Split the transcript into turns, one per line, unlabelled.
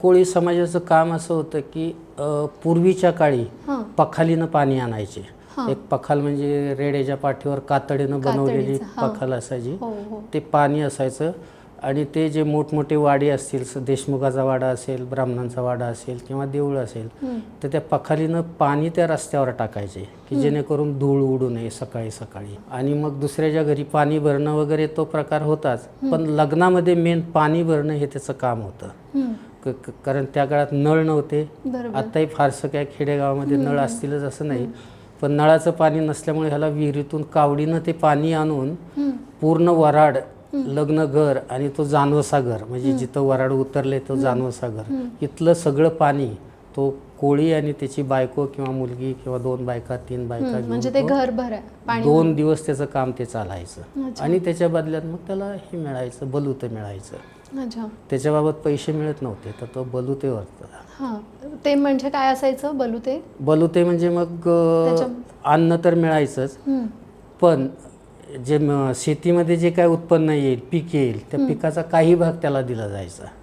कोळी समाजाचं काम असं होतं की पूर्वीच्या काळी
हां.
पखालीनं पाणी आणायचे.
हां.
एक पखाल म्हणजे रेड्याच्या पाठीवर कातडीनं बनवलेली
कातडीचं, हां.
पखाल असायची.
हो हो
ते पाणी असायचं आणि ते जे मोठमोठे वाडे असतील, देशमुखाचा वाडा असेल, ब्राह्मणांचा वाडा असेल किंवा देऊळ असेल, तर त्या पखालीनं पाणी त्या रस्त्यावर टाकायचे की जेणेकरून धूळ उडू नये सकाळी सकाळी. आणि मग दुसऱ्याच्या घरी पाणी भरणं वगैरे तो प्रकार होताच, पण लग्नामध्ये मेन पाणी भरणं हे त्याचं काम होतं. कारण त्या काळात नळ नव्हते.
बरोबर.
आत्ताही फारसं काय खेडेगावामध्ये नळ असतीलच असं नाही, पण नळाचं पाणी नसल्यामुळे ह्याला विहिरीतून कावडीनं ते पाणी आणून पूर्ण वराड, लग्नघर आणि तो जानवसागर म्हणजे जिथं वराड उतरले तो जानवसागर, इथलं सगळं पाणी तो कोळी आणि त्याची बायको किंवा मुलगी किंवा 2 बायका 3 बायका घेऊन
म्हणजे ते
तो
घर भरा पाणी
2 दिवस त्याचं काम ते चालायचं.
अच्छा.
आणि त्याच्या बदल्यात मग त्याला हे मिळायचं, बलुतं मिळायचं.
अच्छा.
त्याच्याबाबत पैसे मिळत नव्हते, तर तो बलुतेवर.
हां. ते म्हणजे काय असायचं बलुते?
बलुते म्हणजे मग अन्न तर मिळायचंच, पण जे शेतीमध्ये जे काय उत्पन्न येईल, पीक येईल, त्या पिकाचा काही भाग त्याला दिला जायचा.